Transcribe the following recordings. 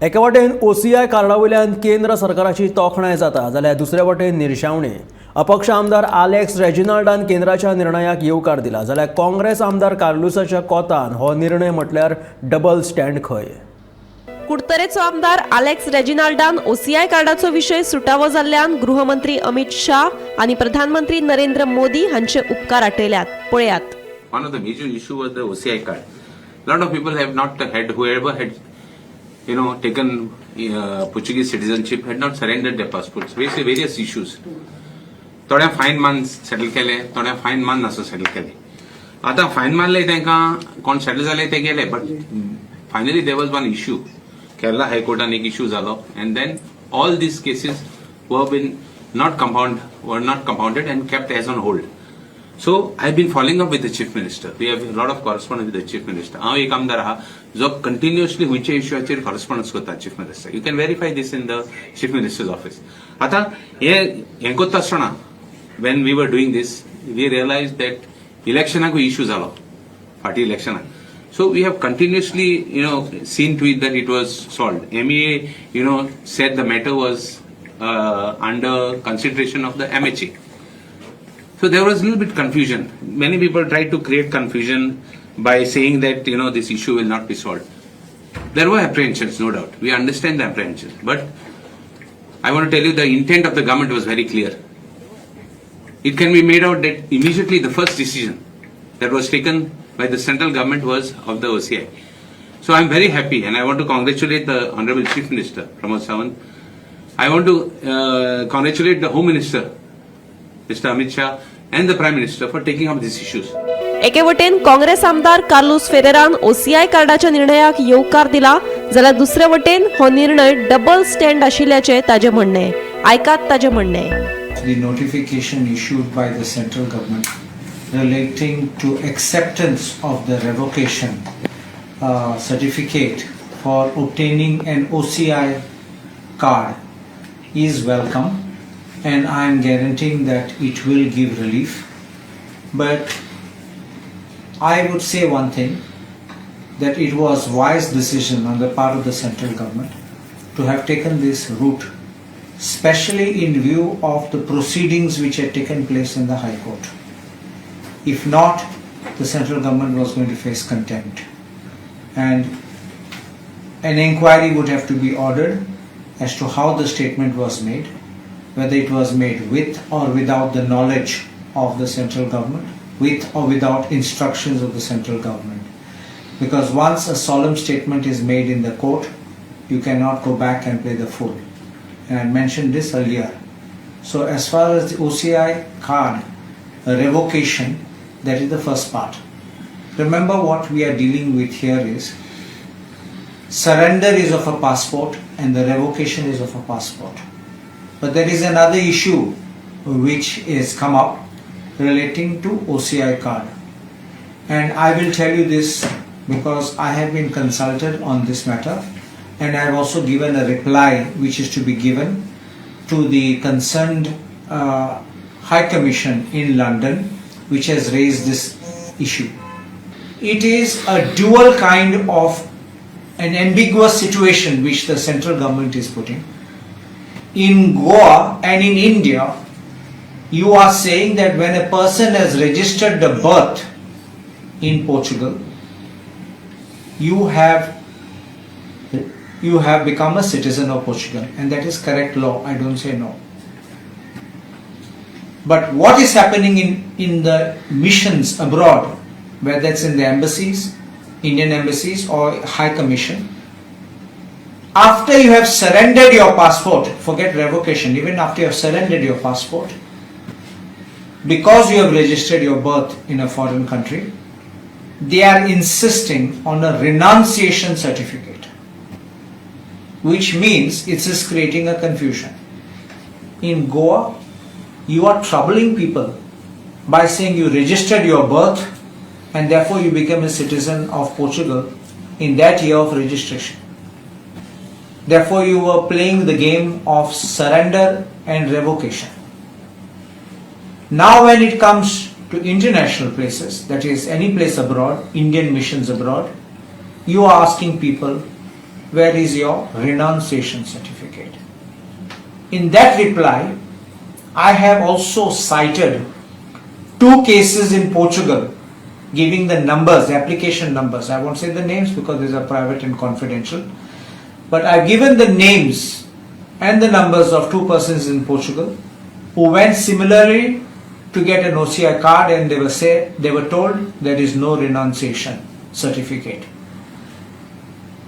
एका वटेन OCI कार्डावयल्यान केंद्र सरकाराची तोखणाय जाता जाल्यार दुसरे वटेन निर्शावणी अपक्ष आमदार आलेक्स रेजिनाल्डान केंद्राच्या निर्णयाक येवकार दिला जाल्यार काँग्रेस आमदार कार्लुसाच्या कोतान हो निर्णय म्हटल्यार डबल स्टँड खंय. कुडतरेचो आमदार आलेक्स रेजिनाल्डान OCI कार्डाचो विशय सुटावो जाल्ल्यान गृहमंत्री अमित शाह आणि प्रधानमंत्री नरेंद्र मोदी हांचे उपकार आटयल्यात. पळयात. One of the major issue was the OCI card. A lot of people have not had, whoever had taken Portuguese citizenship had not surrendered their passports. Various issues. थोड्या फायन मान सेटल केले, थोड्या फायन मान नसो settle केले. आता fine मारले तांकां कोण सेटल जाले ते गेले, but finally there was one issue. Kerala हायकोर्टान एक इश्यू जालो, and then all these cases were not compounded and kept as on hold. So I've been following up with the chief minister. We have a lot of correspondence with the chief minister. हांव एक आमदार आहा जो continuously हुंयच्या इश्यूचेर correspondence करता chief minister. You can verify this in the chief minister's office. आता हे करता आसतना when we were doing this, we realized that electionaku issue jalo, party election. So we have continuously, seen to it that it was solved. MEA, said the matter was under consideration of the MHA. So there was a little bit confusion. Many people tried to create confusion by saying that, this issue will not be solved. There were apprehensions, no doubt. We understand the apprehensions. But I want to tell you the intent of the government was very clear. It can be made out that immediately the first decision that was taken by the central government was of the OCI. So I'm very happy and I want to congratulate the Honorable Chief Minister, Pramod Sawant. I want to congratulate the Home Minister, Mr. Amit Shah, and the Prime Minister for taking up these issues. एके वटेन काँग्रेस आमदार Carlos फेरेरान OCI कार्डाच्या निर्णयाक येवकार दिला जाल्यार दुसरे वटेन हो निर्णय डबल स्टँड आशिल्ल्याचे ताजे म्हणणे. आयकात ताजे म्हणणे. The notification issued by the central government relating to acceptance of the revocation certificate for obtaining an OCI card is welcome, and I am guaranteeing that it will give relief. But I would say one thing, that it was wise decision on the part of the central government to have taken this route, especially in view of the proceedings which had taken place in the High Court. If not, the central government was going to face contempt, and an inquiry would have to be ordered as to how the statement was made, whether it was made with or without the knowledge of the central government, with or without instructions of the central government. Because once a solemn statement is made in the court, you cannot go back and play the fool. And I mentioned this earlier. So as far as the OCI card revocation, that is the first part. Remember, what we are dealing with here is surrender is of a passport and the revocation is of a passport. But there is another issue which is come up relating to OCI card. And I will tell you this because I have been consulted on this matter. And I have also given a reply which is to be given to the concerned High Commission in London, which has raised this issue. It is a dual kind of an ambiguous situation which the central government is putting. In Goa and in India, you are saying that when a person has registered the birth in Portugal, you have become a citizen of Portugal, and that is correct law. I don't say no. But what is happening in the missions abroad, whether it's in the embassies, Indian embassies or High Commission, after you have surrendered your passport, forget revocation, even after you have surrendered your passport, because you have registered your birth in a foreign country, they are insisting on a renunciation certificate, which means it is creating a confusion. In Goa, you are troubling people by saying you registered your birth and therefore you became a citizen of Portugal in that year of registration. Therefore you were playing the game of surrender and revocation. Now when it comes to international places, that is any place abroad, Indian missions abroad, you are asking people where is your renunciation certificate? In that reply, I have also cited 2 cases in Portugal giving the numbers, the application numbers. I won't say the names because these are private and confidential. But I've given the names and the numbers of 2 persons in Portugal who went similarly to get an OCI card, and they were told there is no renunciation certificate.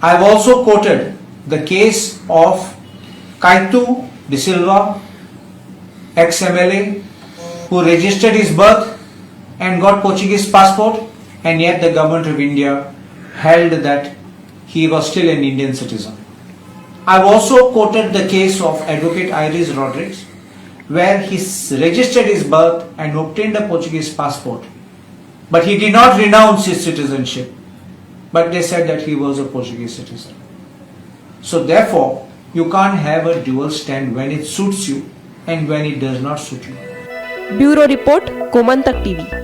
I've also quoted the case of Kaitu de Silva, ex-MLA, who registered his birth and got Portuguese passport, and yet the government of India held that he was still an Indian citizen. I've also quoted the case of Advocate Iris Rodrigues, where he registered his birth and obtained a Portuguese passport, but he did not renounce his citizenship, but they said that he was a Portuguese citizen. So therefore, you can't have a dual stand when it suits you and when it does not suit you. Bureau report Gomantak TV.